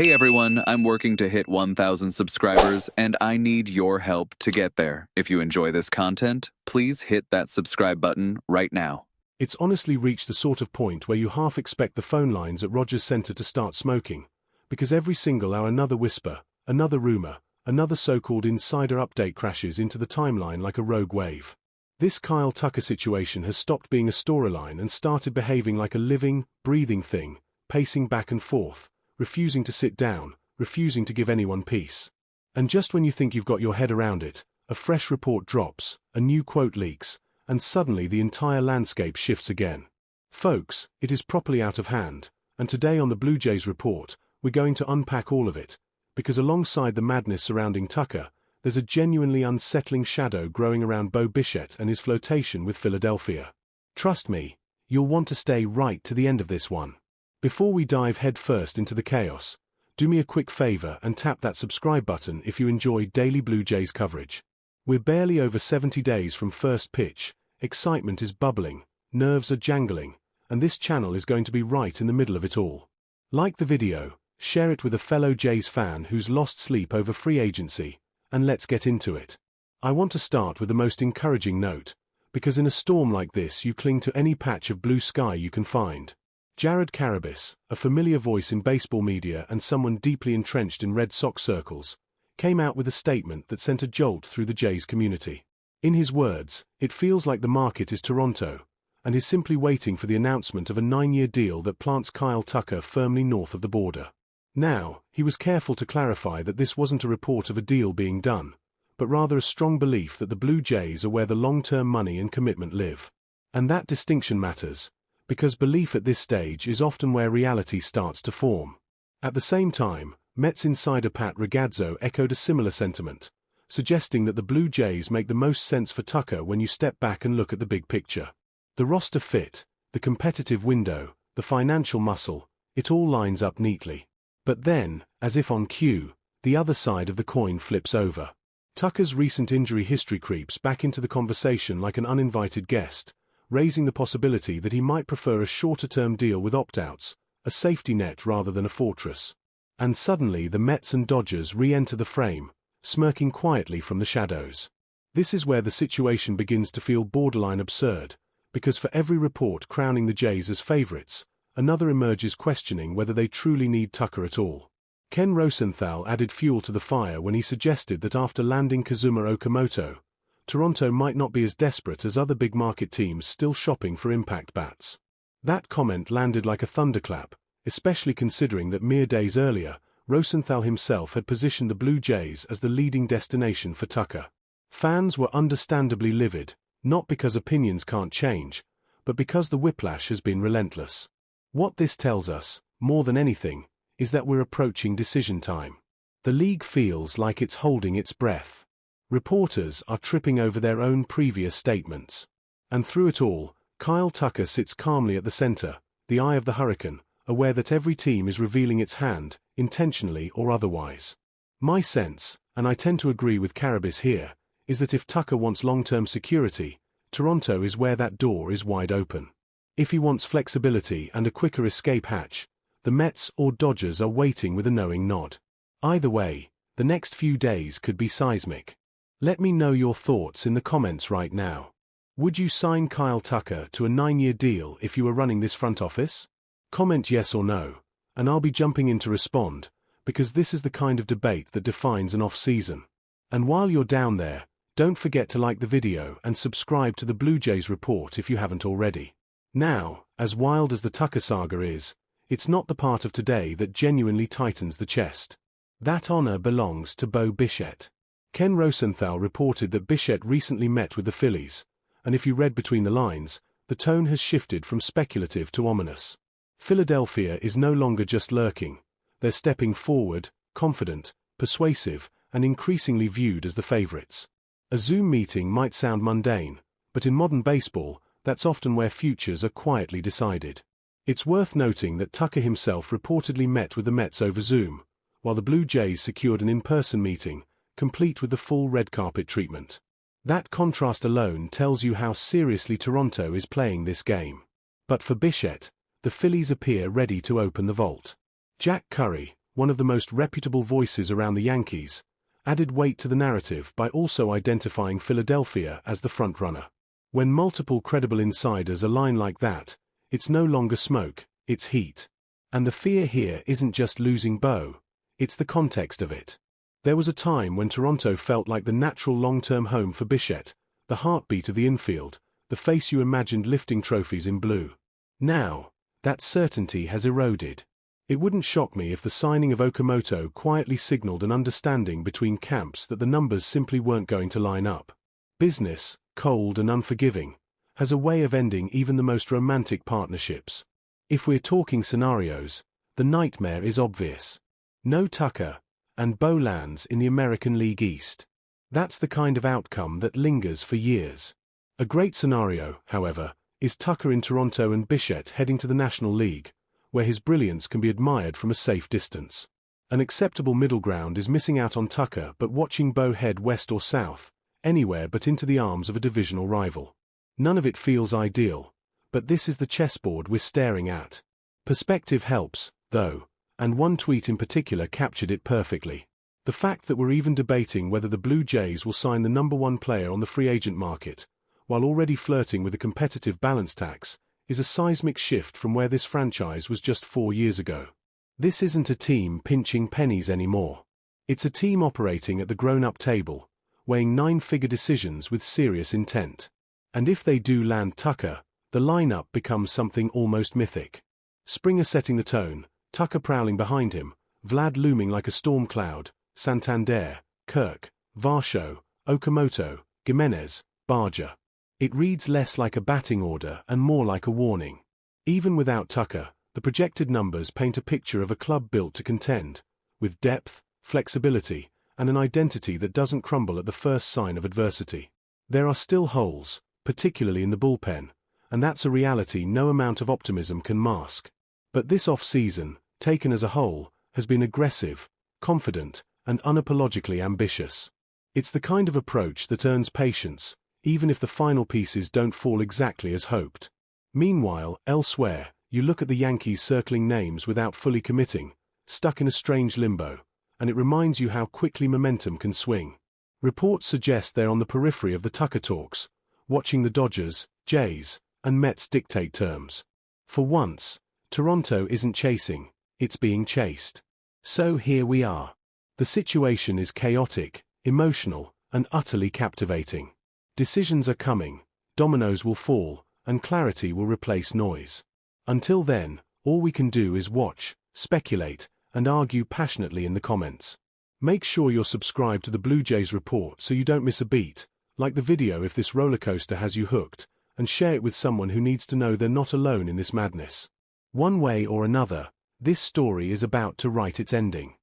Hey everyone, I'm working to hit 1,000 subscribers and I need your help to get there. If you enjoy this content, please hit that subscribe button right now. It's honestly reached the sort of point where you half expect the phone lines at Rogers Centre to start smoking, because every single hour another whisper, another rumor, another so-called insider update crashes into the timeline like a rogue wave. This Kyle Tucker situation has stopped being a storyline and started behaving like a living, breathing thing, pacing back and forth, refusing to sit down, refusing to give anyone peace. And just when you think you've got your head around it, a fresh report drops, a new quote leaks, and suddenly the entire landscape shifts again. Folks, it is properly out of hand, and today on the Blue Jays Report, we're going to unpack all of it, because alongside the madness surrounding Tucker, there's a genuinely unsettling shadow growing around Bo Bichette and his flirtation with Philadelphia. Trust me, you'll want to stay right to the end of this one. Before we dive headfirst into the chaos, do me a quick favor and tap that subscribe button if you enjoy daily Blue Jays coverage. We're barely over 70 days from first pitch, excitement is bubbling, nerves are jangling, and this channel is going to be right in the middle of it all. Like the video, share it with a fellow Jays fan who's lost sleep over free agency, and let's get into it. I want to start with the most encouraging note, because in a storm like this you cling to any patch of blue sky you can find. Jared Carrabis, a familiar voice in baseball media and someone deeply entrenched in Red Sox circles, came out with a statement that sent a jolt through the Jays community. In his words, it feels like the market is Toronto, and is simply waiting for the announcement of a 9-year deal that plants Kyle Tucker firmly north of the border. Now, he was careful to clarify that this wasn't a report of a deal being done, but rather a strong belief that the Blue Jays are where the long-term money and commitment live. And that distinction matters, because belief at this stage is often where reality starts to form. At the same time, Mets insider Pat Ragazzo echoed a similar sentiment, suggesting that the Blue Jays make the most sense for Tucker when you step back and look at the big picture. The roster fit, the competitive window, the financial muscle, it all lines up neatly. But then, as if on cue, the other side of the coin flips over. Tucker's recent injury history creeps back into the conversation like an uninvited guest, raising the possibility that he might prefer a shorter-term deal with opt-outs, a safety net rather than a fortress. And suddenly the Mets and Dodgers re-enter the frame, smirking quietly from the shadows. This is where the situation begins to feel borderline absurd, because for every report crowning the Jays as favorites, another emerges questioning whether they truly need Tucker at all. Ken Rosenthal added fuel to the fire when he suggested that after landing Kazuma Okamoto, Toronto might not be as desperate as other big-market teams still shopping for impact bats. That comment landed like a thunderclap, especially considering that mere days earlier, Rosenthal himself had positioned the Blue Jays as the leading destination for Tucker. Fans were understandably livid, not because opinions can't change, but because the whiplash has been relentless. What this tells us, more than anything, is that we're approaching decision time. The league feels like it's holding its breath. Reporters are tripping over their own previous statements. And through it all, Kyle Tucker sits calmly at the center, the eye of the hurricane, aware that every team is revealing its hand, intentionally or otherwise. My sense, and I tend to agree with Carrabis here, is that if Tucker wants long-term security, Toronto is where that door is wide open. If he wants flexibility and a quicker escape hatch, the Mets or Dodgers are waiting with a knowing nod. Either way, the next few days could be seismic. Let me know your thoughts in the comments right now. Would you sign Kyle Tucker to a 9-year deal if you were running this front office? Comment yes or no, and I'll be jumping in to respond, because this is the kind of debate that defines an off-season. And while you're down there, don't forget to like the video and subscribe to the Blue Jays Report if you haven't already. Now, as wild as the Tucker saga is, it's not the part of today that genuinely tightens the chest. That honor belongs to Bo Bichette. Ken Rosenthal reported that Bichette recently met with the Phillies, and if you read between the lines, the tone has shifted from speculative to ominous. Philadelphia is no longer just lurking, they're stepping forward, confident, persuasive, and increasingly viewed as the favorites. A Zoom meeting might sound mundane, but in modern baseball, that's often where futures are quietly decided. It's worth noting that Tucker himself reportedly met with the Mets over Zoom, while the Blue Jays secured an in-person meeting, complete with the full red carpet treatment. That contrast alone tells you how seriously Toronto is playing this game. But for Bichette, the Phillies appear ready to open the vault. Jack Curry, one of the most reputable voices around the Yankees, added weight to the narrative by also identifying Philadelphia as the frontrunner. When multiple credible insiders align like that, it's no longer smoke, it's heat. And the fear here isn't just losing Bo, it's the context of it. There was a time when Toronto felt like the natural long-term home for Bichette, the heartbeat of the infield, the face you imagined lifting trophies in blue. Now, that certainty has eroded. It wouldn't shock me if the signing of Okamoto quietly signaled an understanding between camps that the numbers simply weren't going to line up. Business, cold and unforgiving, has a way of ending even the most romantic partnerships. If we're talking scenarios, the nightmare is obvious. No Tucker, and Bo lands in the American League East. That's the kind of outcome that lingers for years. A great scenario, however, is Tucker in Toronto and Bichette heading to the National League, where his brilliance can be admired from a safe distance. An acceptable middle ground is missing out on Tucker but watching Bo head west or south, anywhere but into the arms of a divisional rival. None of it feels ideal, but this is the chessboard we're staring at. Perspective helps, though, and one tweet in particular captured it perfectly. The fact that we're even debating whether the Blue Jays will sign the #1 player on the free agent market, while already flirting with a competitive balance tax, is a seismic shift from where this franchise was just 4 years ago. This isn't a team pinching pennies anymore. It's a team operating at the grown-up table, weighing 9-figure decisions with serious intent. And if they do land Tucker, the lineup becomes something almost mythic. Springer setting the tone, Tucker prowling behind him, Vlad looming like a storm cloud, Santander, Kirk, Varsho, Okamoto, Gimenez, Barger. It reads less like a batting order and more like a warning. Even without Tucker, the projected numbers paint a picture of a club built to contend, with depth, flexibility, and an identity that doesn't crumble at the first sign of adversity. There are still holes, particularly in the bullpen, and that's a reality no amount of optimism can mask. But this off-season, taken as a whole, has been aggressive, confident, and unapologetically ambitious. It's the kind of approach that earns patience, even if the final pieces don't fall exactly as hoped. Meanwhile, elsewhere, you look at the Yankees circling names without fully committing, stuck in a strange limbo, and it reminds you how quickly momentum can swing. Reports suggest they're on the periphery of the Tucker talks, watching the Dodgers, Jays, and Mets dictate terms. For once, Toronto isn't chasing, it's being chased. So here we are. The situation is chaotic, emotional, and utterly captivating. Decisions are coming, dominoes will fall, and clarity will replace noise. Until then, all we can do is watch, speculate, and argue passionately in the comments. Make sure you're subscribed to the Blue Jays Report so you don't miss a beat, like the video if this rollercoaster has you hooked, and share it with someone who needs to know they're not alone in this madness. One way or another, this story is about to write its ending.